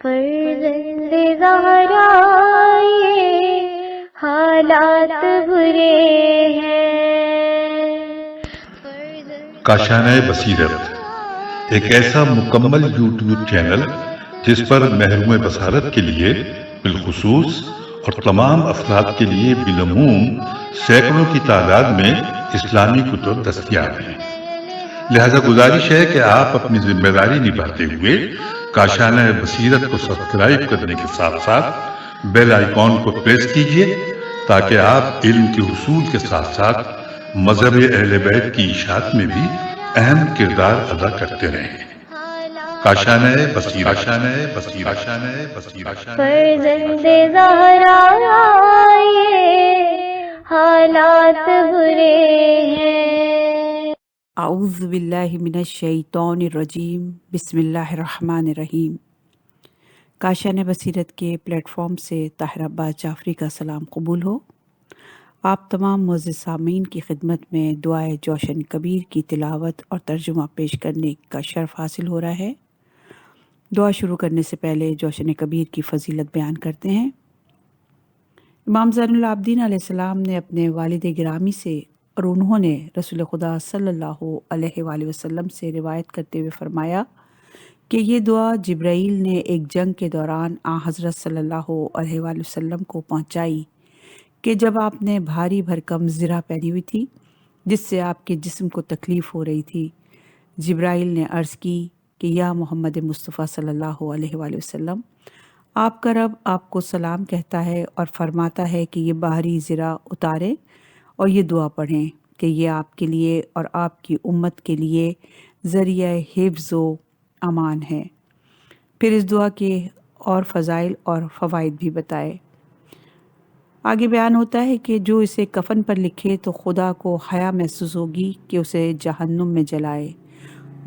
फर्जंद ज़हरा ये हालात बुरे हैं। काशाने बसीरत एक ऐसा मुकम्मल यूट्यूब चैनल जिस पर महरूम बसारत के लिए बिलखुसूस और तमाम अफराद के लिए बिलमूम सैकड़ों की तादाद में इस्लामी कुतुब दस्तयाब हैं। लिहाजा गुजारिश है कि आप अपनी जिम्मेदारी निभाते हुए काशाने बसीरत को सब्सक्राइब करने के साथ साथ बेल आइकॉन को प्रेस कीजिए ताकि आप इल्म के उसूल के साथ साथ मजहब अहले बैत की इशाअत में भी अहम किरदार अदा करते रहें। काशाने बसीरत, काशाने बसीरत, काशाने बसीरत। फर्जंद ज़हरा ये हालात बुरे हैं। आऊज़ु बिल्लाहि मिनश शैतानिर रजीम, बिस्मिल्लाहिर्रहमानिर्रहीम। काशाने बसीरत के प्लेटफॉर्म से ताहिर अब्बास जाफरी का सलाम कबूल हो। आप तमाम मुअज़्ज़िज़ सामीन की खिदमत में दुआए जोशन कबीर की तिलावत और तर्जुमा पेश करने का शर्फ हासिल हो रहा है। दुआ शुरू करने से पहले जोशन कबीर की फ़जीलत बयान करते हैं। इमाम ज़ैनुल आबिदीन अलैहिस्सलाम ने अपने वालिद गिरामी से और उन्होंने रसूल खुदा सल्लल्लाहु अलैहि वसल्लम से रिवायत करते हुए फरमाया कि ये दुआ जिब्राईल ने एक जंग के दौरान हज़रत सल्लल्लाहु अलैहि वसल्लम को पहुंचाई कि जब आपने भारी भरकम ज़िरा पहनी हुई थी जिससे आपके जिस्म को तकलीफ़ हो रही थी। जिब्राईल ने अर्ज़ की कि या मोहम्मद मुस्तफ़ा सल्लल्लाहु अलैहि वसल्लम, आपका रब आपको सलाम कहता है और फरमाता है कि ये बाहरी ज़िरा उतारें और ये दुआ पढ़ें कि ये आपके लिए और आपकी उम्मत के लिए ज़रिया हिफ्ज़ व अमान है। फिर इस दुआ के और फ़ज़ाइल और फ़वाइद भी बताए। आगे बयान होता है कि जो इसे कफ़न पर लिखे तो खुदा को हया महसूस होगी कि उसे जहन्नुम में जलाए।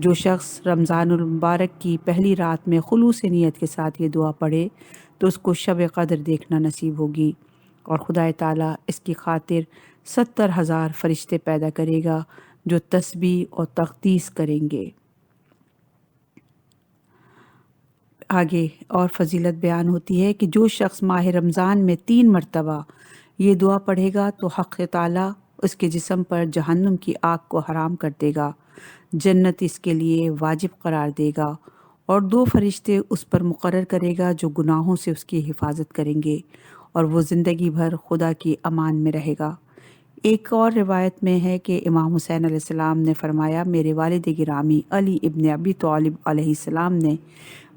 जो शख्स रमज़ानुल मुबारक की पहली रात में खुलूस नीयत के साथ ये दुआ पढ़े तो उसको शब क़द्र देखना नसीब होगी और खुदा ताला इसकी खातिर 70,000 फरिश्ते पैदा करेगा जो तस्बीह और तक़दीस करेंगे। आगे और फजीलत बयान होती है कि जो शख्स माह रमज़ान में 3 मरतबा ये दुआ पढ़ेगा तो हक़ ताला उसके जिस्म पर जहन्नुम की आग को हराम कर देगा, जन्नत इसके लिए वाजिब करार देगा और 2 फरिश्ते उस पर मुकर्रर करेगा जो गुनाहों से उसकी हिफाजत करेंगे और वो ज़िंदगी भर खुदा की अमान में रहेगा। एक और रिवायत में है कि इमाम हुसैन अलैहिस्सलाम ने फरमाया, मेरे वालिद गिरामी अली इब्न अबी तालिब अलैहिस्सलाम ने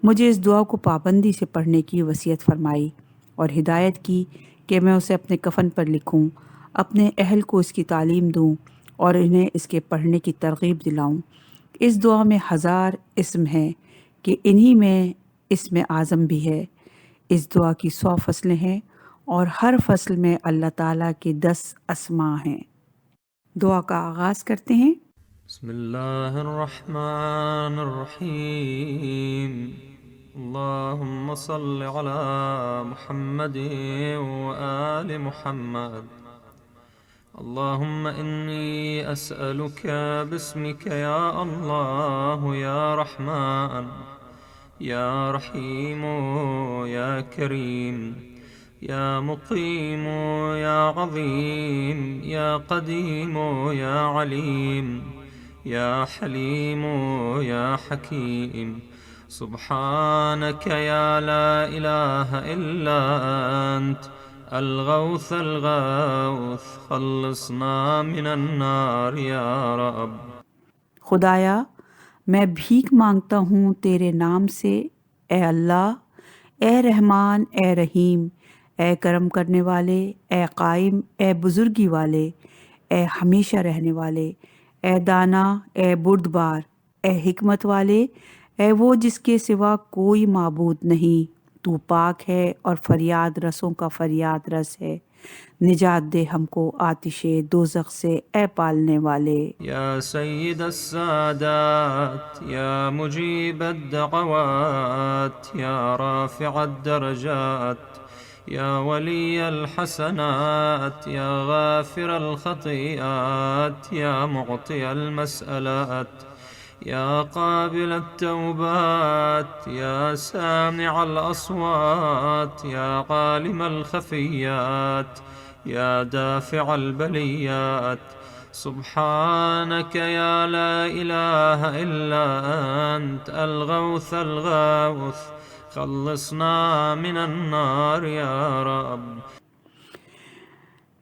मुझे इस दुआ को पाबंदी से पढ़ने की वसीयत फरमाई और हिदायत की कि मैं उसे अपने कफ़न पर लिखूं, अपने अहल को इसकी तालीम दूं और इन्हें इसके पढ़ने की तरगीब दिलाऊं। इस दुआ में 1000 इस्म हैं कि इन्हीं में इस्म आज़म भी है। इस दुआ की 100 फसलें हैं और हर फसल में अल्लाह ताला के 10 अस्मा हैं। दुआ का आगाज़ करते हैं। बिस्मिल्लाहिर्रहमानिर्रहीम। अल्लाहुम्मा सल्लि अला मुहम्मद व आलि मुहम्मद। अल्लाहुम्मा इन्नी अस्अलुका बिस्मिका या अल्लाह या रहमान या रहीम या करीम या मुक़ीम या अज़ीम या क़दीम या अलीम या हलीम या हकीम। सुब्हानक या ला इलाहा इल्ला अंत अल-गौस अल-गौस खल्लिसना मिनन नार या रब। खुदाया, मैं भीख मांगता हूँ तेरे नाम से, ए अल्लाह, ए रहमान, ए रहीम, ए करम करने वाले, ए कायम, ए बुजुर्गी वाले, ए हमेशा रहने वाले, ए दाना, ए बुर्दबार, ए हिकमत वाले, ए वो जिसके सिवा कोई माबूद नहीं। तू पाक है और फरियाद रसों का फरियाद रस है। निजात दे हमको आतिशे दोज़ख से, ए पालने वाले। या सय्यिद अस्सादात या मुजीब अद्दअवात या राफ़िअ अद्दरजात या वली अलहसनात या गाफिर अलखतिआत या मुअति अलमसअलात يا قابل التوبات يا سامع الأصوات يا عالم الخفيات يا دافع البليات سبحانك يا لا إله إلا أنت الغوث الغوث خلصنا من النار يا رب.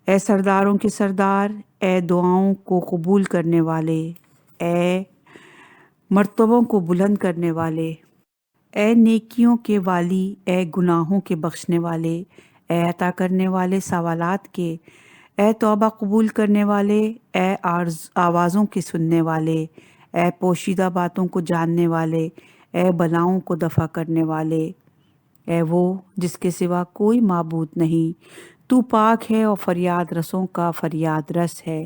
ए सरदारों के सरदार, ए दुआओं को कबूल करने वाले, ए मर्तबों को बुलंद करने वाले, ए नेकियों के वाली, ए गुनाहों के बख्शने वाले, ए अता करने वाले सवालात के, ए तौबा कबूल करने वाले, ए आवाज़ों के सुनने वाले, ए पोशीदा बातों को जानने वाले, ए बलाओं को दफ़ा करने वाले, ए वो जिसके सिवा कोई माबूद नहीं, तू पाक है और फरियाद रसों का फरियाद रस है।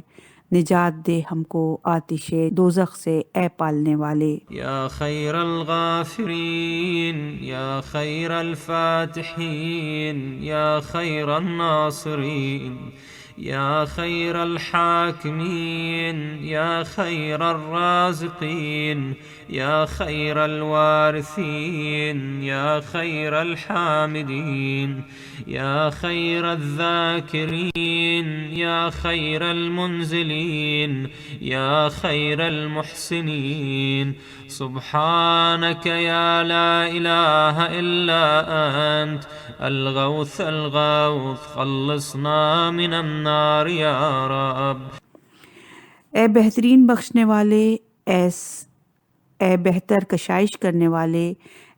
निजात दे हमको आतिशे दोज़ख से, ए पालने वाले। या खैर अल-गाफिरीन या खैर अल-फातिहीन या खैर अल-नासिरीन या खैर अल-हाकिमीन या खैर अल-राज़िकीन या खैर अल-वारिसीन या खैर अल-हामिदीन या खैर अल-ज़ाकिरीन या खैर अल-मुनज़िलीन या खैर अल-मुहसिनीन सुब्हानक या ला इलाहा इल्ला अंत अल-गौथ अल-गौथ खल्लिसना मिनन नार या रब। ए बेहतरीन बख्शने वाले, ए बेहतर कशाइश करने वाले,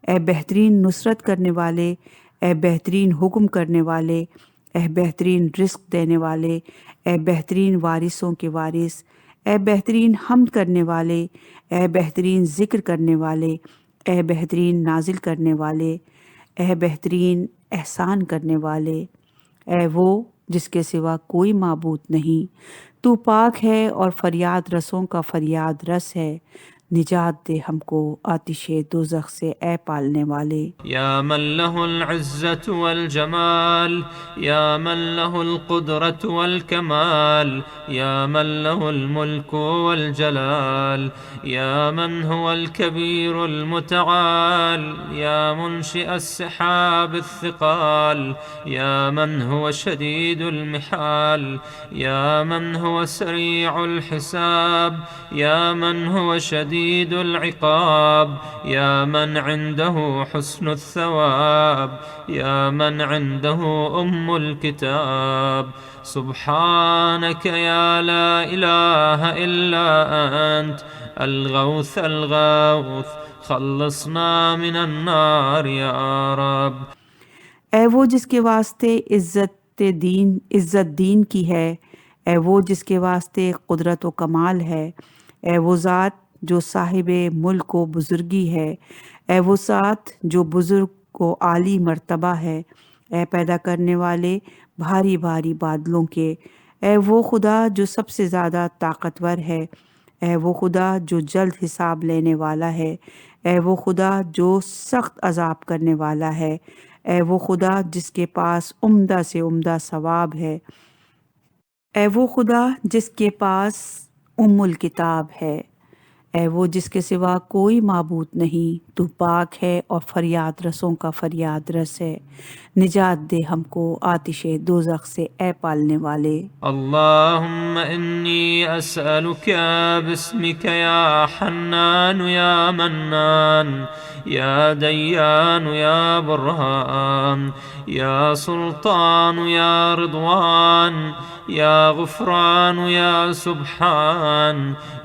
ए बेहतरीन नुसरत करने वाले, ए बेहतरीन हुक्म करने वाले, ए बेहतरीन रिस्क देने वाले, ए बेहतरीन वारिसों के वारिस, ए बेहतरीन हमद करने वाले, ए बेहतरीन ज़िक्र करने वाले, ए बेहतरीन नाजिल करने वाले, ए बेहतरीन एहसान करने वाले, ए वो जिसके सिवा कोई माबूद नहीं, तू पाक है और फरियाद रसों का फरियाद रस है। निजात दे हमको आतिशे दोज़ख से, ए पालने वाले। या मन लहुल इज़्ज़त वल जमाल या मन लहुल कुदरत वल कमाल या मन लहुल मुल्क वल जलाल या मन हुवल कबीरुल मुतआल या मुनशिअ अस्सहाब अस्सिक़ाल या मन हुव शदीदुल मिहाल या मन हुव सरीउल हिसाब या मन हुव शदीदुल इक़ाब या मन इंदहु हुस्नुल थवाब या मन इंदहु उम्मुल किताब सुब्हानक या ला इलाहा इल्ला अंत अल-गौथ अल-गौथ खल्लिसना मिनन नार या रब। ए वो जिसके वास्ते इज़्ज़त दीन की है, ए वो जिसके वास्ते कुदरत व कमाल है, ए वो ज़ात जो साहिबे मुल्क व बुज़ुर्गी है, ए वो ज़ात जो बुज़ुर्ग को आली मर्तबा है, ए पैदा करने वाले भारी भारी बादलों के, ए वो खुदा जो सबसे ज़्यादा ताकतवर है, ए वो खुदा जो जल्द हिसाब लेने वाला है, ए वो खुदा जो सख्त अज़ाब करने वाला है, ए वो खुदा जिसके पास उम्दा से उम्दा सवाब है, ए वो खुदा जिसके पास उम्मुल किताब है, ए वो जिसके सिवा कोई माबूद नहीं, तू पाक है और फरियाद रसों का फरियाद रस है। निजात दे हमको आतिशे दोज़ख से, ए पालने वाले। अल्लाहुम्मा इन्नी अस्अलुका बिस्मिका या हन्नान या मन्नान या दय्यान या बुरहान या सुल्तान या रिदवान या गुफरान या सुब्हान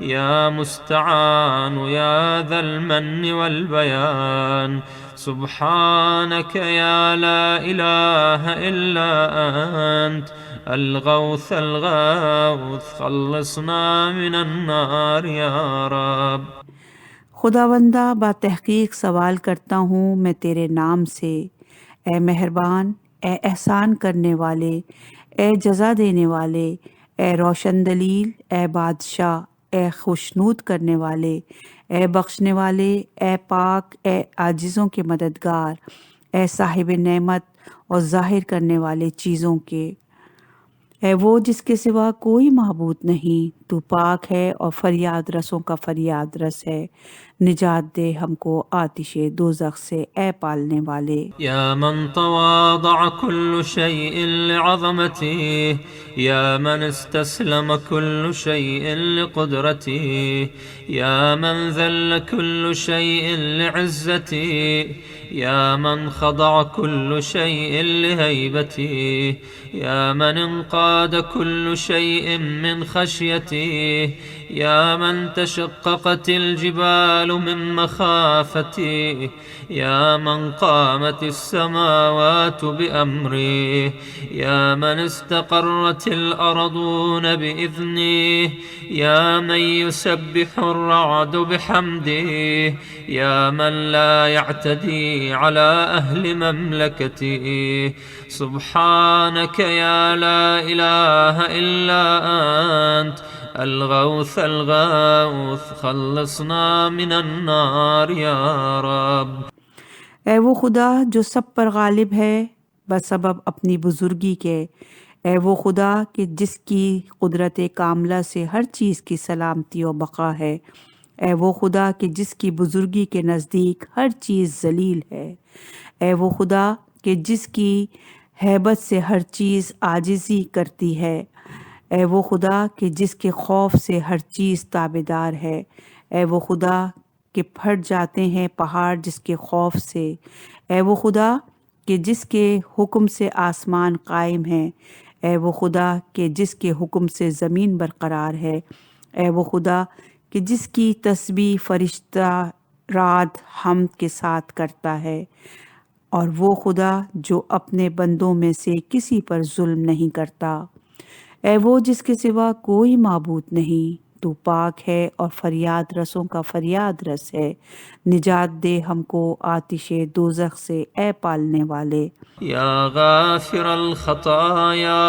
या मुस्तआन या ज़ल मन्नि वल बयान सुब्हानक या ला इलाहा इल्ला अंत अल-गौथ अल-गौथ खल्लिसना मिनन नार या रब। खुदावंदा बा तहकीक सवाल करता हूँ मैं तेरे नाम से, ए मेहरबान, ए एहसान करने वाले, ए जज़ा देने वाले, ए रोशन दलील, ए बादशाह, ए खुशनूद करने वाले, ए बख्शने वाले, ए पाक, ए आजिज़ों के मददगार, ए साहिब नेमत और ज़ाहिर करने वाले चीज़ों के, है वो जिसके सिवा कोई माबूद नहीं, तू पाक है और फरियाद रसों का फरियाद रस है। निजात दे हमको आतिशे दोज़ख से ए पालने वाले। يا من تواضع كل شيء لعظمته، يا من استسلم كل شيء لقدرته، يا من ذل كل شيء لعزته، يا من خضع كل شيء لهيبته، يا من انقاد كل شيء من خشيته، يا من تشققت الجبال من مخافته، يا من قامت السماوات بأمره، يا من استقرت الأرضون بإذنه، يا من يسبح الرعد بحمده، يا من لا يعتدي على أهل مملكته. سبحانك يا لا إله إلا أنت الغوث الغوث خلصنا من النار يا رب. ए वो खुदा जो सब पर गालिब है बसबब अपनी बुजुर्गी के। ए वो खुदा कि जिसकी कुदरत कामला से हर चीज़ की सलामती और बका है। ए वो खुदा कि जिसकी बुजुर्गी के नज़दीक हर चीज़ जलील है। ए वो खुदा कि जिसकी हैबत से हर चीज़ आजिज़ी करती है। ए वो खुदा कि जिसके खौफ से हर चीज़ ताबेदार है। ए वो खुदा कि फट जाते हैं पहाड़ जिसके खौफ से। ए वो खुदा कि जिसके हुक्म से आसमान कायम है। ए वो खुदा कि जिसके हुक्म से ज़मीन बरकरार है। ए वो खुदा कि जिसकी तस्बीह फरिश्ता रात हमद के साथ करता है। और वो खुदा जो अपने बंदों में से किसी पर जुल्म नहीं करता। ए वो जिसके सिवा कोई माबूद नहीं, तू पाक है और फरियाद रसों का फरियाद रस है। निजात दे हमको आतिशे दोज़ख से ए पालने वाले। या गाफिर الخطايا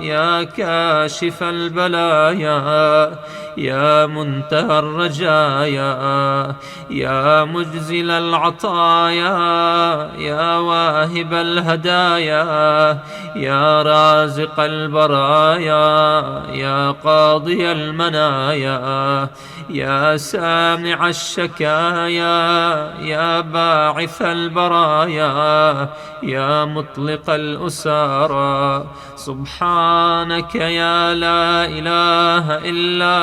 يا كاشف البلايا يا منتهى الرجايا يا مجزل العطايا يا واهب الهدايا يا رازق البرايا يا قاضي المنايا يا سامع الشكايا يا باعث البرايا يا مطلق الأسارى. سبحانك يا لا إله إلا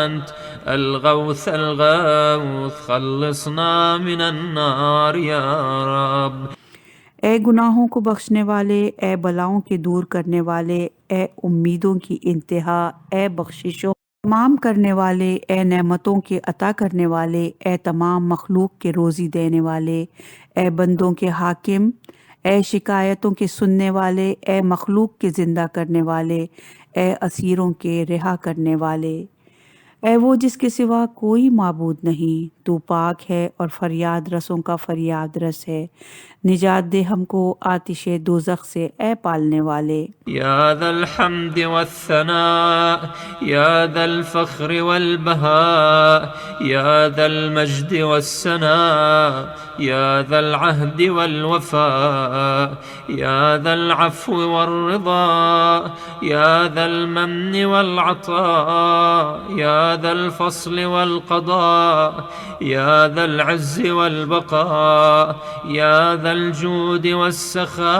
أنت الغوث الغوث خلصنا من النار يا رب. ए गुनाहों को बख्शने वाले, ए बलाओं के दूर करने वाले, ए उम्मीदों की इंतहा, ए बख्शिशों तमाम करने वाले, ए नेमतों के अता करने वाले, ए तमाम मखलूक के रोज़ी देने वाले, ए बंदों के हाकिम, ए शिकायतों के सुनने वाले, ए मखलूक के ज़िंदा करने वाले, ए असीरों के रिहा करने वाले। ए वो जिसके सिवा कोई माबूद नहीं, तू पाक है और फरियाद रसों का फरियाद रस है। निजात दे हमको आतिशे दोज़ख से ए पालने वाले। या दल हम्द वस्सना या दल फ़ख्र वल बहा या दल मज्द वस्सना या दल अहद वल वफ़ा या दल अफ़्व वल रिज़ा या दल मन्न वल अता या दल फ़स्ल वल क़दा या दल इज़्ज़ वल बक़ा या दल जूद वस्सखा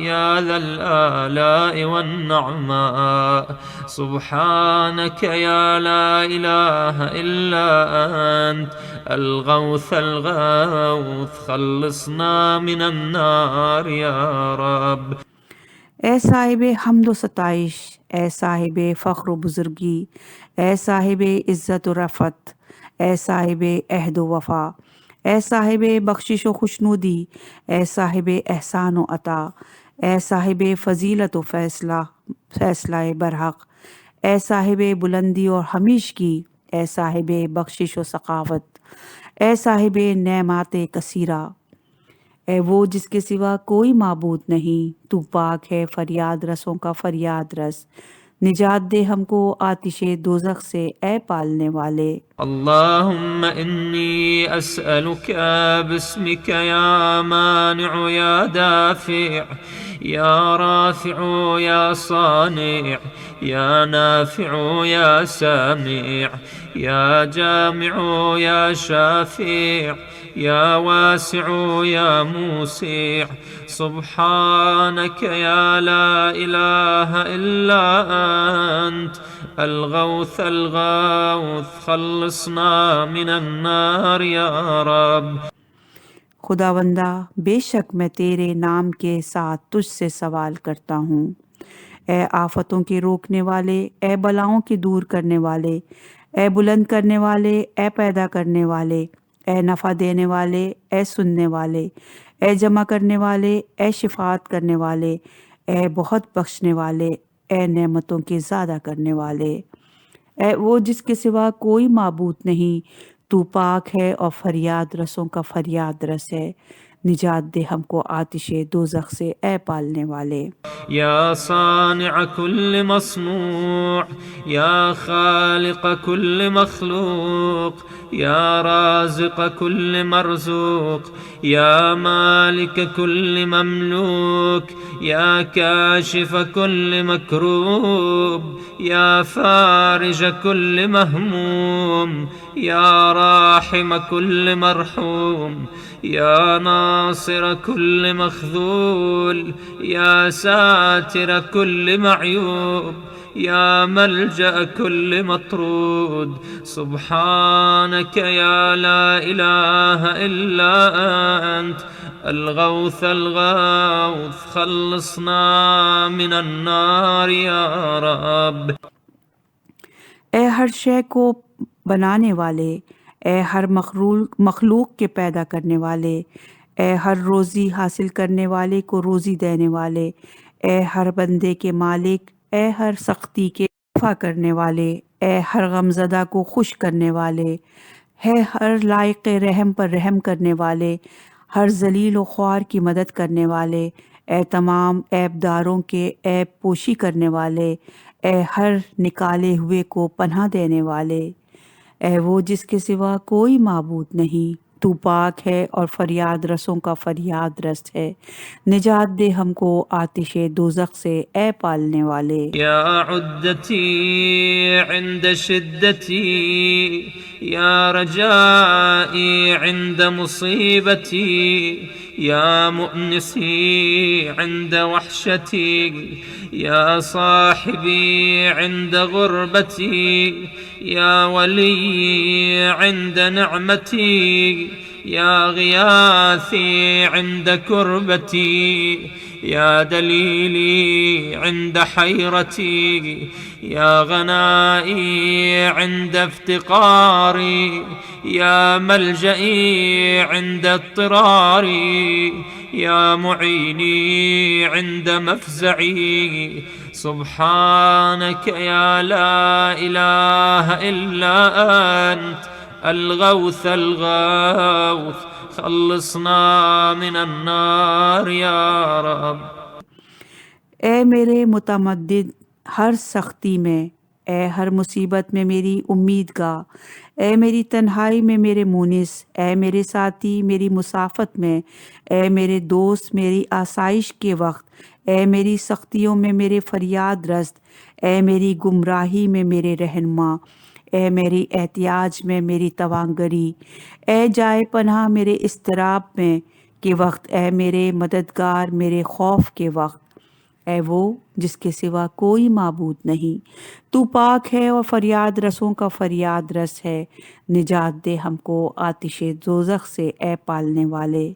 या दल आला'i वन्नअमा. सुब्हानक या ला इलाहा इल्ला अंत الغوث الغوث खल्लसना मिनन नार या रब. ए साहिब हम्द व सताइश, ए साहिब फ़ख्र व बुज़ुर्गी, ए साहिब इज़्ज़त व रफ़त, ए साहिब अहद व वफ़ा, ए साहिब बख्शिश व खुशनुदी, ए साहिब एहसान व अता, ए साहिब फ़जीलत व फ़ैसला बरहक़, ए साहिब बुलंदी और हमीशगी, ए साहिब बख्शिश व सखावत, ए साहिब नेमात कसीरा। ए वो जिसके सिवा कोई माबूद नहीं, तू पाक है फरियाद रसों का फरियाद रस। निजात दे हमको आतिशे दोज़ख से ए पालने वाले। اللهم إني أسألك باسمك يا مانع يا دافع يا رافع يا صانع يا نافع يا سامع يا جامع يا شافع يا واسع يا موسع سبحانك يا لا إله إلا أنت الغوث الغوث خلصنا من النار يا رب। खुदावंदा, बेशक मैं तेरे नाम के साथ तुझसे सवाल करता हूँ। ए आफतों के रोकने वाले, ए बलाओं के दूर करने वाले, ए बुलंद करने वाले, ए पैदा करने वाले, ए नफ़ा देने वाले, ए सुनने वाले, ए जमा करने वाले, ए शिफात करने वाले, ए बहुत बख्शने वाले, ए नेमतों के ज़्यादा करने वाले, ए वो जिसके सिवा कोई माबूद नहीं, तू पाक है और फरियाद रसों का फरियाद रस है। निजात दे हमको आतिशे दोज़ख से, ए पालने वाले। या सानिअ कुल्ल मस्नूअ या खालिक़ कुल्ल मखलूक़ या राज़िक़ कुल्ल मरज़ूक़ या मालिक कुल्ल ममलूक या काशिफ़ कुल्ल मकरूब या फ़ारिज कुल्ल महमूम या राहिम कुल्ल मरहूम या नासिर कुल्ल मख़ज़ूल या सातिर कुल्ल मअयूब या मलजअ कुल्ल मतरूद सुब्हानक या ला इलाहा इल्ला अंत الغوث الغوث خلصنا من النار या रब। ए हर शय को बनाने वाले, ए हर मखलूक के पैदा करने वाले, ए हर रोज़ी हासिल करने वाले को रोज़ी देने वाले, ए हर बंदे के मालिक, ए हर सख्ती के दफ़ा करने वाले, ए हर गमज़दा को खुश करने वाले, है हर लायक रहम पर रहम करने वाले, हर जलील व ख्वार की मदद करने वाले, ए तमाम ऐबदारों के ऐब पोशी करने वाले, ए हर निकाले हुए को पनाह देने वाले, ए वो जिसके सिवा कोई माबूद नहीं, तू पाक है और फरियाद रसों का फरियाद रस है। निजात दे हमको आतिशे दोज़ख से, ए पालने वाले। या उद्दती इंद शिद्दती या रजाई इंद मुसीबती या मुअनिसी इंद वहशती या साहिबी इंद गुरबती या वली इंद निअमती या गियाथी इंद कुर्बती या दलीली इंद हैरती या गनाई इंद इफ्तिक़ारी या मलजई इंद इत्तिरारी या मुईनी इंद मफ़ज़ई सुब्हानक या ला इलाहा इल्ला अंत الغوث الغوث خلصنا من النار या रब। ए मेरे मुतमद्दिद हर सख्ती में, ए हर मुसीबत में मेरी उम्मीदगाह, ए मेरी तन्हाई में मेरे मुनिस, ए मेरे साथी मेरी मुसाफत में, ए मेरे दोस्त मेरी आसाइश के वक्त, ए मेरी सख्तियों में मेरे फरियाद रस्त, ए मेरी गुमराही में मेरे रहनुमा, ए मेरी एहतियाज में मेरी तवांगरी, ए जाए पनाह मेरे इस्तराब में के वक्त, ए मेरे मददगार मेरे खौफ के वक्त, ए वो जिसके सिवा कोई माबूद नहीं, तू पाक है और फरियाद रसों का फरियाद रस है। निजात दे हमको आतिशे दोज़ख से, ए पालने वाले।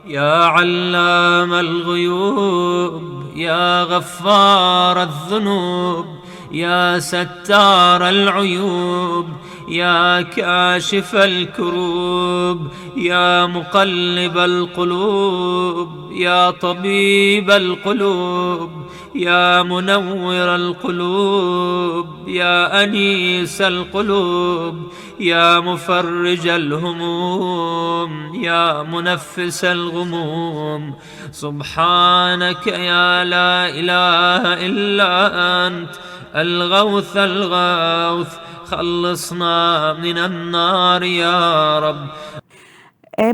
या अल्लाम अल-ग़ुयूब या गफ़्फ़ार अज़्ज़ुनूब या सत्तार अल-उयूब या काशिफ अल-कुरूब या मुक़ल्लिब अल-क़ुलूब या तबीब अल-क़ुलूब या मुनव्विर अल-क़ुलूब या अनीस अल-क़ुलूब या मुफ़र्रिज अल-हुमूम या मुनफ़्फ़िस अल-ग़ुमूम सुब्हानक या ला इलाहा इल्ला अंत الغوث الغوث خلصنا من النار يا رب. ए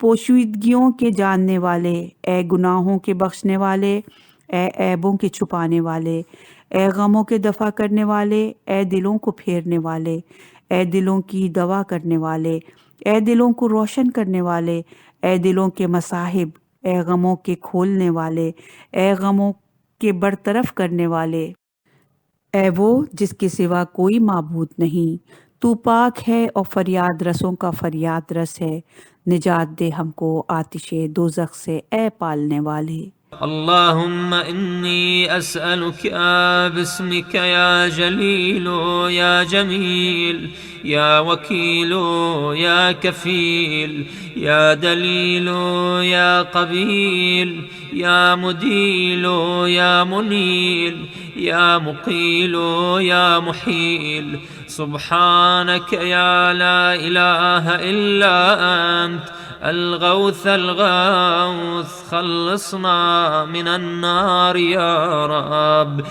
पोशीदगियों के जानने वाले, ए गुनाहों के बख्शने वाले, ए ऐबों के छुपाने वाले, ए गमों के दफ़ा करने वाले, ए दिलों को फेरने वाले, ए दिलों की दवा करने वाले, ए दिलों को रोशन करने वाले, ए दिलों के मसाहिब, ए गमों के खोलने वाले, ए गमों के बरतरफ करने वाले, ए वो जिसके सिवा कोई माबूद नहीं, तू पाक है और फरियाद रसों का फरियाद रस है, निजात दे हमको आतिशे दोज़ख से, ए पालने वाले. اللهم إني أسألك باسمك يا جليل يا جميل يا وكيل يا كفيل يا دليل يا قبيل يا مديل يا منيل يا مقيل يا محيل سبحانك يا لا إله إلا أنت الغوث الغوث خلصنا من النار يا رب.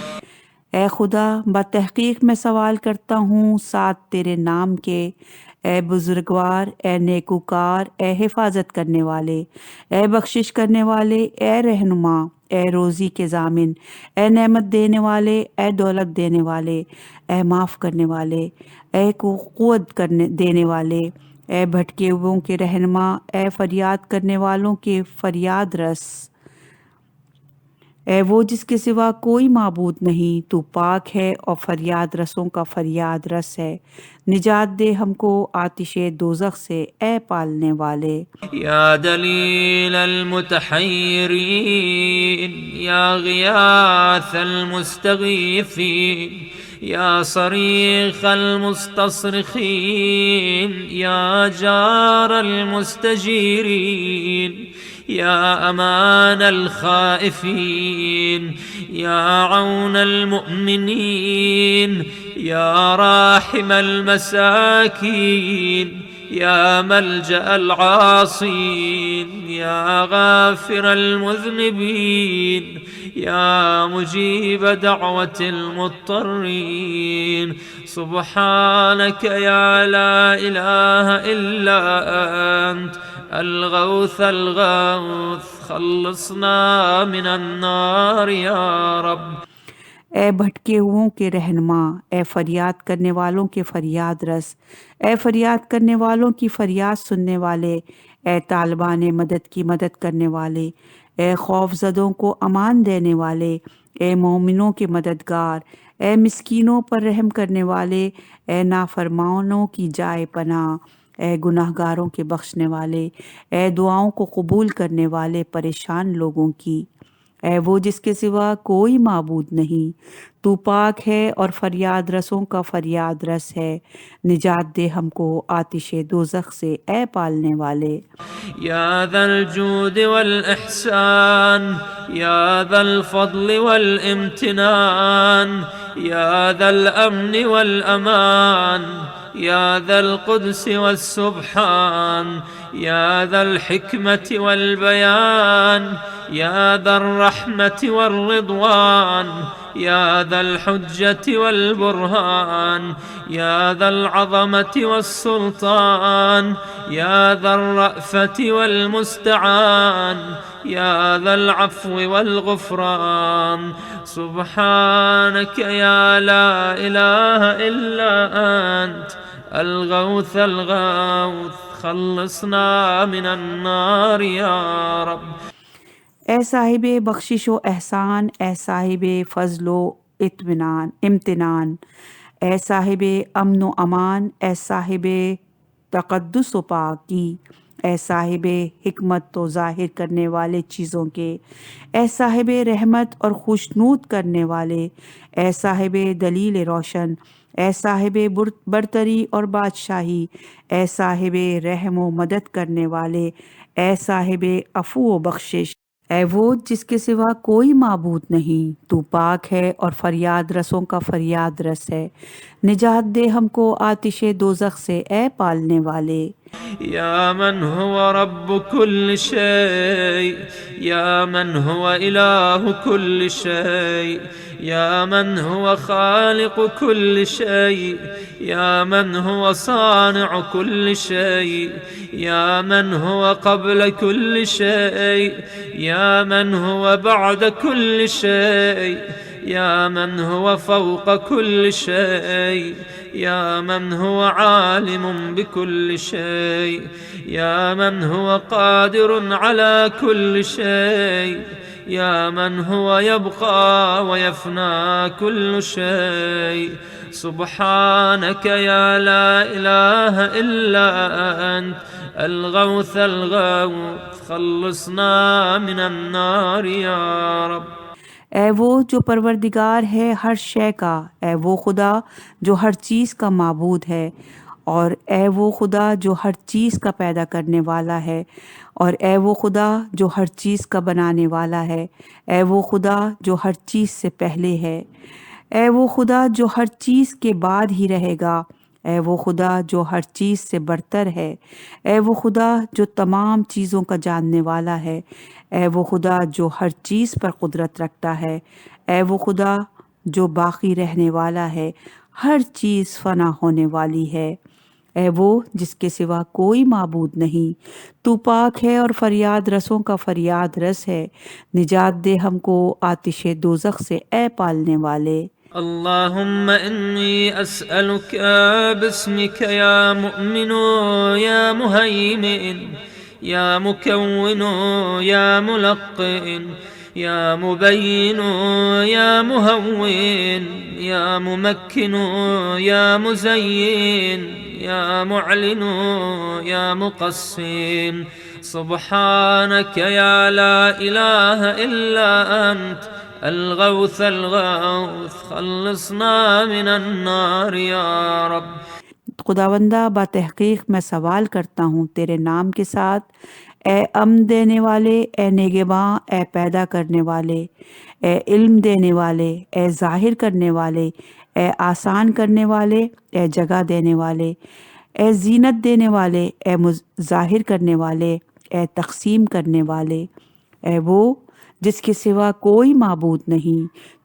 ए खुदा, बतहकीक मैं सवाल करता हूँ साथ तेरे नाम के, ए बुजुर्गवार, ए नेकुकार, ए हिफाजत करने वाले, ए बख्शिश करने वाले, ए रहनुमा, ए रोज़ी के जामिन, ए नेमत देने वाले, ए दौलत देने वाले, ए माफ़ करने वाले, ए कुव्वत करने देने वाले, ए भटके हुओं के रहनुमा, ए फरियाद करने वालों के फरियाद रस, ए वो जिसके सिवा कोई माबूद नहीं, तू पाक है और फरियाद रसों का फरियाद रस है, निजात दे हमको आतिशे दोज़ख से, ए पालने वाले. या दलील المتحيرين يا غياث المستغيثين يا صريخ المستصرخين يا جار المستجيرين يا أمان الخائفين يا عون المؤمنين يا راحم المساكين يا ملجأ العاصين يا غافر المذنبين يا مجيب دعوة المضطرين سبحانك يا لا إله إلا أنت الغوث الغوث خلصنا من النار يا رب. ए भटके हुओं के रहनुमा, ए फरियाद करने वालों के फरियाद रस, ए फरियाद करने वालों की फरियाद सुनने वाले, ए तालिबान मदद की मदद करने वाले, ए खौफजदों को अमान देने वाले, ए मोमिनों के मददगार, ए मिस्कीनों पर रहम करने वाले, ए नाफरमानों की जाए पनाह, ए गुनाहगारों के बख्शने वाले, ए दुआओं को कबूल करने वाले परेशान लोगों की, ए वो जिसके सिवा कोई माबूद नहीं, तू पाक है और फरियाद रसों का फरियाद रस है, निजात दे हमको आतिशे दोज़ख से, ए पालने वाले. या ज़ल जूद वल इहसान या ज़ल फ़ज़ल वल इम्तिनान या ज़ल अमन वल अमान या ज़ल क़ुद्स वस्सुब्हान या ज़ल हिकमत वल बयान या ज़ल रहमत वल रिज़वान या ज़ल हुज्जत वल बुरहान या ज़ल अज़मत वस्सुल्तान या ज़ल रअफ़त वल मुस्तआन या ज़ल अफ़्व वल गुफ़रान सुब्हानक या ला इलाहा इल्ला अंत الغوث الغوث خلصنا من النار يا رب. ए साहिबे बख्शिश व एहसान, ए साहिबे फ़ज़्ल व इम्तिनान, ए साहिबे अमन व अमान, ए साहिबे तक़द्दुस व पाकी, ए साहिबे हिकमत तो ज़ाहिर करने वाले चीज़ों के, ए साहिबे रहमत और खुशनूद करने वाले, ए साहिबे दलील रोशन, ए साहिबे बरतरी और बादशाही, ए साहिबे रहम व मदद करने वाले, ए साहिबे अफ़ू व बख्शिश, ए वो जिसके सिवा कोई माबूद नहीं, तू पाक है और फरियाद रसों का फरियाद रस है, निजात दे हमको आतिशे दोज़ख से, ए पालने वाले. या मन हुवा रब्बु कुल्ल शै या मन हुवा इलाहु कुल्ल शै يا من هو خالق كل شيء، يا من هو صانع كل شيء، يا من هو قبل كل شيء، يا من هو بعد كل شيء، يا من هو فوق كل شيء، يا من هو عالم بكل شيء، يا من هو قادر على كل شيء، يا من هو يبقى ويفنى كل شيء. سبحانك يا لا إله إلا أنت الغوث الغوث، خلصنا من النار يا رب. ए वो जो परवरदिगार है हर शय का, ए वो खुदा जो हर चीज़ का माबूद है, और ए वो खुदा जो हर चीज़ का पैदा करने वाला है, और ए वो खुदा जो हर चीज़ का बनाने वाला है, ए वो खुदा जो हर चीज़ से पहले है, ए वो खुदा जो हर चीज़ के बाद ही रहेगा, ए वो खुदा जो हर चीज़ से बरतर है, ए वो खुदा जो तमाम चीज़ों का जानने वाला है, ए वो खुदा जो हर चीज़ पर कुदरत रखता है, ए वो खुदा जो बाकी रहने वाला है, हर चीज़ फ़ना होने वाली है, ए वो जिसके सिवा कोई माबूद नहीं। तू पाक है और फरियाद रसों का फरियाद रस है। निजात दे हमको आतिशे दोज़ख से, ए पालने वाले। اللهم إني أسألك باسمك يا مؤمن يا مهيمن يا مكون يا ملقن يا مبين يا مهون يا ممكن يا مزين يا معلن يا مقسم. سبحانك يا لا إله إلا أنت الغوث الغوث، خلصنا من النار يا رب. खुदावंदा बातहकीक मैं सवाल करता हूँ तेरे नाम के साथ, ए अमन देने वाले, ए नेगेबां, ए पैदा करने वाले, ए इल्म देने वाले, ए ज़ाहिर करने वाले, ए आसान करने वाले, ए जगह देने वाले, ए जीनत देने वाले, ए ज़ाहिर करने वाले, ए तक़सीम करने वाले, ए वो जिसके सिवा कोई माबूद नहीं।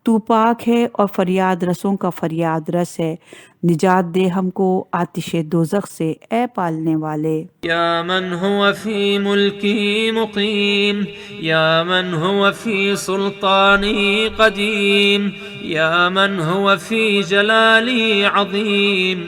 तू पाक है और फरियाद रसों का फरियाद रस है। निजात दे हमको आतिशे दोज़ख से, ए पालने वाले। या मन हुवा फी मुल्की मुकीम, या मन हुवा फी सुल्तानी कदीम, या मन हुवा फी जलाली अज़ीम,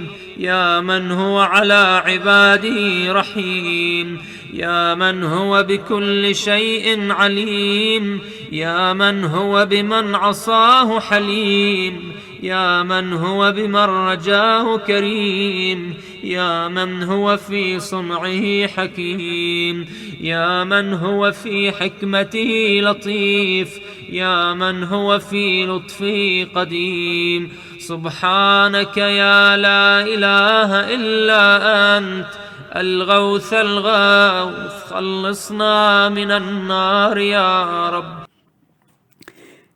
या मन हुवा अला इबादी रहीम, या मन हुवा बिकुल्लि शैइन अलीम, या मन हुवा बिमन असाहु हलीम, या मन हुवा बिमन रजाहु करीम, या मन हुवा फी सुनइही हकीम, या मन हुवा फी हिकमतिही लतीफ, या मन हुवा फी लुत्फिही कदीम. सुब्हानक या ला इलाहा इल्ला अंत الغوث الغوث، خلصنا من النار या रब.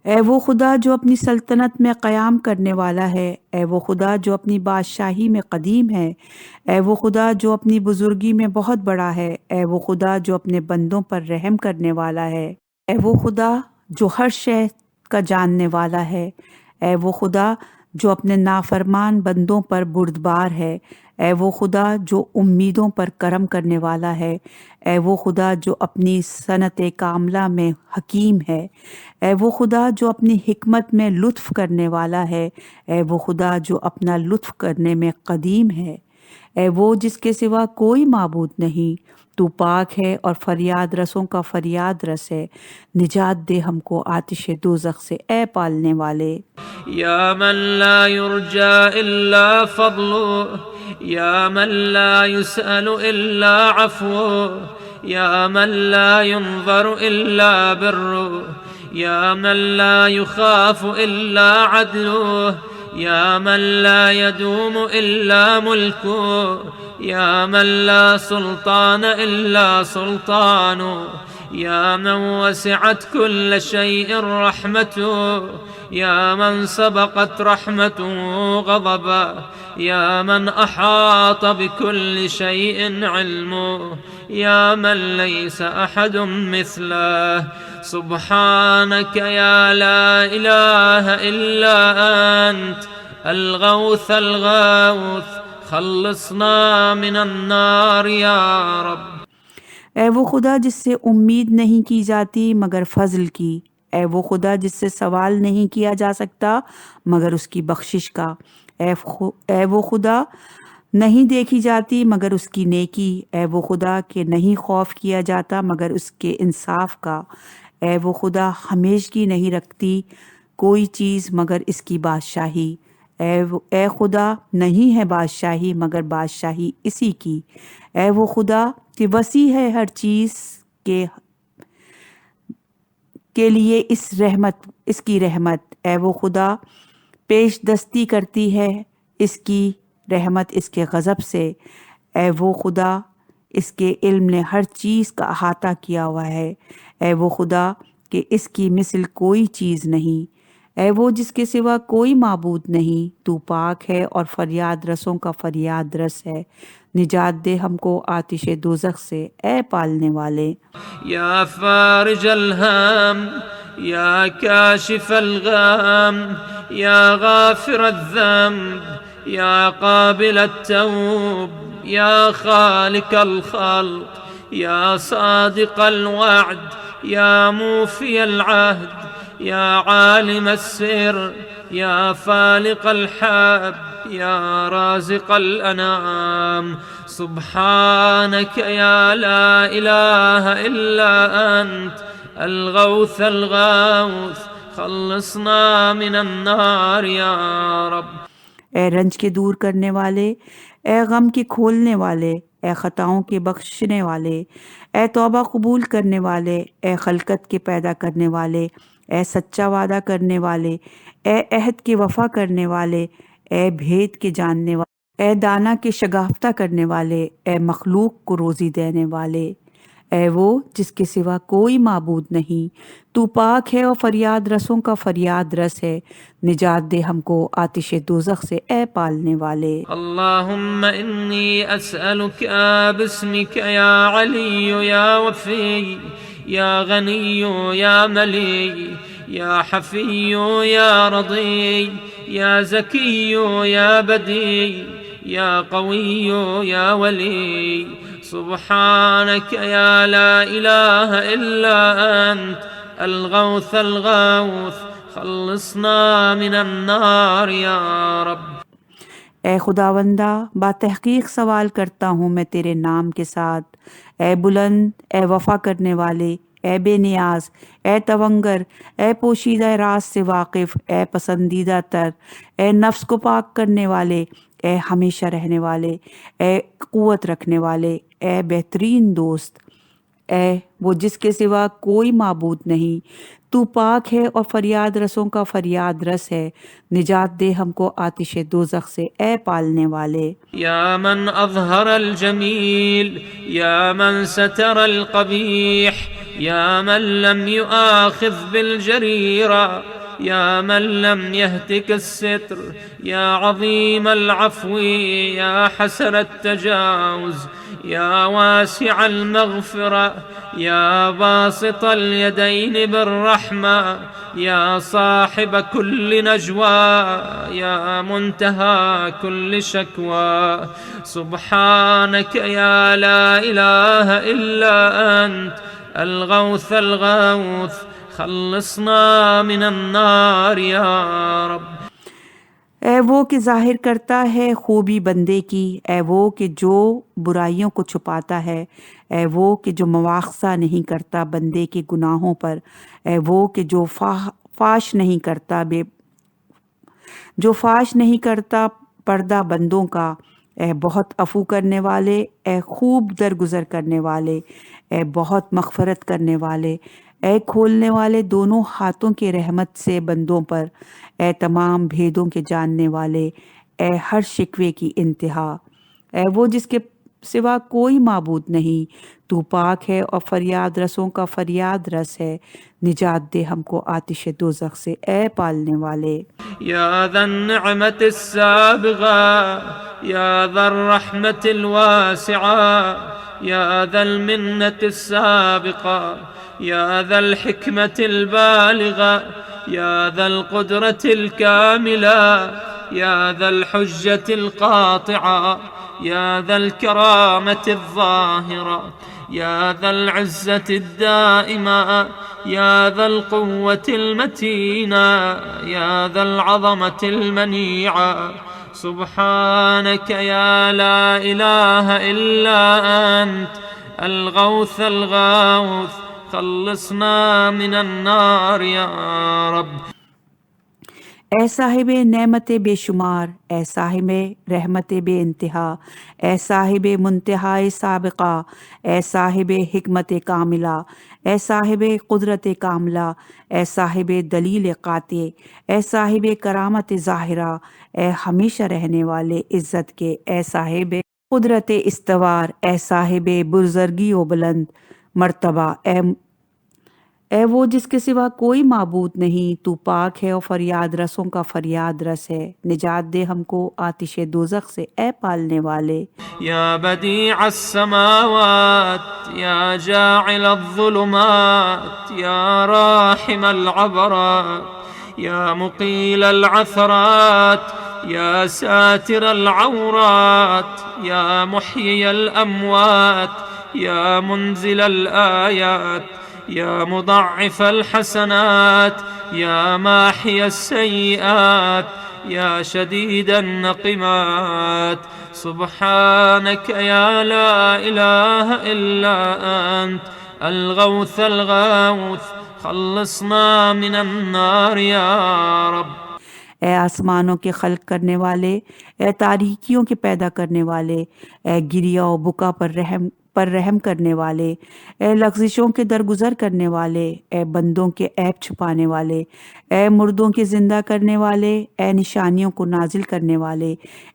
ए वो खुदा जो अपनी सल्तनत में क़याम करने वाला है, ए वो खुदा जो अपनी बादशाही में क़दीम है, ए वो खुदा जो अपनी बुज़ुर्गी में बहुत बड़ा है, ए वो खुदा जो अपने बंदों पर रहम करने वाला है, ए वो खुदा जो हर शय का जानने वाला है, ए वो खुदा जो अपने नाफरमान बंदों पर बुर्दबार है, ए वो खुदा जो उम्मीदों पर करम करने वाला है, ए वो खुदा जो अपनी सनत कामला में हकीम है, ए वो खुदा जो अपनी हिकमत में लुत्फ़ करने वाला है, ए वो खुदा जो अपना लुत्फ़ करने में क़दीम है, ए वो जिसके सिवा कोई माबूद नहीं। तू पाक है और फरियाद रसों का फरियाद रस है। निजात दे हमको आतिशे दोज़ख से, ए पालने वाले। या मन ला युरजा इल्ला फضलु, या मन ला युसअलु इल्ला अफ़्वु, या मन ला युनज़रु इल्ला बिर्रु, या मन ला युख़ाफ़ु इल्ला अदलु, या मन ला यदूमु इल्ला मुल्कु, या मन ला सुल्तान इल्ला सुल्तानु, يا من وسعت كل شيء رحمته، يا من سبقت رحمته غضبا، يا من أحاط بكل شيء علمه، يا من ليس أحد مثله. سبحانك يا لا إله إلا أنت الغوث الغوث خلصنا من النار يا रब। ए वो खुदा जिससे उम्मीद नहीं की जाती मगर फजल की, ए वो खुदा जिससे सवाल नहीं किया जा सकता मगर उसकी बख्शिश का, ए वो खुदा नहीं देखी जाती मगर उसकी नेकी, ए वो खुदा के नहीं खौफ किया जाता मगर उसके इंसाफ का, ए वो खुदा हमेशगी नहीं रखती कोई चीज़ मगर इसकी बादशाही, ए खुदा नहीं है बादशाही मगर बादशाही इसी की, ए वो खुदा कि वसी है हर चीज़ के लिए इसकी रहमत, ए वो खुदा पेश दस्ती करती है इसकी रहमत इसके गज़ब से, ए वो खुदा इसके इल्म ने हर चीज़ का अहाता किया हुआ है, ए वो खुदा कि इसकी मिसल कोई चीज़ नहीं, ए वो जिसके सिवा कोई माबूद नहीं, तू पाक है और फरियाद रसों का फरियाद रस है, निजात दे हमको आतिश दोज़ख से ए पालने वाले। या फारिज अलहम या काशिफ अलगम या गाफिर अज़्ज़ंब या काबिल अत्तौब या खालिक अलखल्क या सादिक अलवअद या मूफी अलअहद या आलिम अस्सिर या फालिक अलहब या राज़िक़ अलअनाम। सुब्हानक या ला इलाहा इल्ला अंत अलगौथ अलगौथ खल्लसना मिनन नार या रब। ए रंज के दूर करने वाले, ए गम के खोलने वाले, ए ख़ताओं के बख्शने वाले, ए तौबा कबूल करने वाले, ए खलकत के पैदा करने वाले, ए सच्चा वादा करने वाले, ए अहद के वफ़ा करने वाले, ए भेद के जानने वाले, ए दाना के शगाफ्ता करने वाले, ए मखलूक को रोज़ी देने वाले, ए वो जिसके सिवा कोई माबूद नहीं, तू पाक है और फरियाद रसों का फरियाद रस है, निजात दे हमको आतिश दोज़ख से ए पालने वाले। अल्लाहुम्मा इन्नी अस्अलुका बिस्मिका या अली या वफ़ी या गनी या मली या हफ़ी या रदी या ज़की या बदी या क़वी या वली। सुब्हानक या ला इलाहा इल्ला अंत अलगौथ अलगौथ खल्लसना मिनन नार या रब। ए खुदावंदा बातहकीक सवाल करता हूँ मैं तेरे नाम के साथ, ए बुलंद, ए वफ़ा करने वाले, ए बेनियाज, ए तवंगर, ए पोशीदा राज से वाकिफ़, ए पसंदीदा तर, ए नफ्स को पाक करने वाले, ए हमेशा रहने वाले, ए क़ुव्वत रखने वाले, ए बेहतरीन दोस्त, ए वो जिसके सिवा कोई माबूद नहीं, तू पाक है और फरियाद रसों का फरियाद रस है, निजात दे हमको आतिश दोज़ख से ए पालने वाले। या मन अज़हर अल जमील या मन सतर अल क़बीह या मन लम युआखिज़ बिल जरीरा या मन लम यहतिक अस्सित्र या अज़ीम अल अफ़्वी या हसन अत्तजावुज़ या वासिअ अल मग़फ़िरा या बासित अल यदैन बिर्रहमा या साहिब कुल्ल नजवा या मुंतहा कुल्ल शकवा। सुब्हानक या ला इलाहा इल्ला अंत अलगौथ अलगौथ खल्लसना मिनन नार या रब। ए वो कि ज़ाहिर करता है खूबी बंदे की, ए वो कि जो बुराइयों को छुपाता है, ए वो कि जो मुआख़ज़ा नहीं करता बंदे के गुनाहों पर, ए वो कि जो फाश नहीं करता पर्दा बंदों का, ए बहुत अफ़ू करने वाले, ए खूब दरगुज़र करने वाले, ए बहुत मग़फ़रत करने वाले, ए खोलने वाले दोनों हाथों के रहमत से बंदों पर, ए तमाम भेदों के जानने वाले, ए हर शिकवे की इंतहा, ए वो जिसके सिवा कोई माबूद नहीं, तू पाक है और फरियाद रसों का फरियाद रस है। निजात दे हमको आतिश दोज़ख से, ए पालने वाले। يا ذا النعمة السابغة يا ذا الرحمة الواسعة يا ذا المنة السابقة يا ذا الحكمة البالغة يا ذا القدرة الكاملة يا ذا الحجة القاطعة يا ذا الكرامة الظاهرة يا ذا العزة الدائمة يا ذا القوة المتينة يا ذا العظمة المنيعة سبحانك يا لا إله إلا أنت الغوث الغاوث خلصنا من النار يا رب। ए साहिब नेमत बेशुमार, ए साहिब रहमत बे इंतहा, ए साहिब मुंतहाए साबिका, ए साहिब हिकमत कामिला, ए साहिब कुदरत कामला, ए साहिब दलील काते, ए साहिब करामत ज़ाहिरा, ए हमेशा रहने वाले इज़्ज़त के, ए साहिब कुदरत इस्तवार, ए साहिब बुज़ुर्गी व बुलंद मर्तबा, ए वो जिसके सिवा कोई माबूद नहीं, तू पाक है और फरियाद रसों का फरियाद रस है। निजात दे हमको आतिश दोज़ख से, ए पालने वाले। या बदीअ अस्समावात या जाइल अज़्ज़ुलुमात या राहिम अल-अबरात या मुक़ील अल-अथरात या सातिर अल-औरात या मुह्यी अल-अमवात या मुनज़िल अल-आयात या मुदअ्फ़िफ़ अल-हसनात या माही अस-सय्यिआत या शदीद अन-नक़िमात सुब्हानक या ला इलाहा इल्ला अंत अल-गौथ अल-गाउथ खल्लिसना मिनन नार या रब। ए आसमानों के खल्क करने वाले, ए तारीकियों के पैदा करने वाले, ए गिरिया और बुका पर रहम करने वाले, ए लग़ज़िशों के दरगुज़र करने वाले, ए बंदों के ऐब छुपाने वाले, ए मुर्दों के ज़िंदा करने वाले, ए निशानियों को नाजिल करने वाले,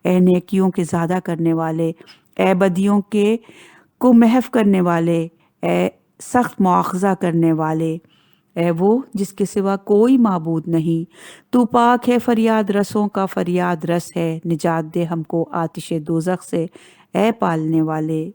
ए नेकियों के ज़्यादा करने वाले, ए बदियों को महफ़ करने वाले, ए सख्त मुआख़ज़ा करने वाले, ए वो जिसके सिवा कोई माबूद नहीं, तू पाक है फरियाद रसों का फरियाद रस है। निजात दे हमको आतिश दोज़ख से, ए पालने वाले।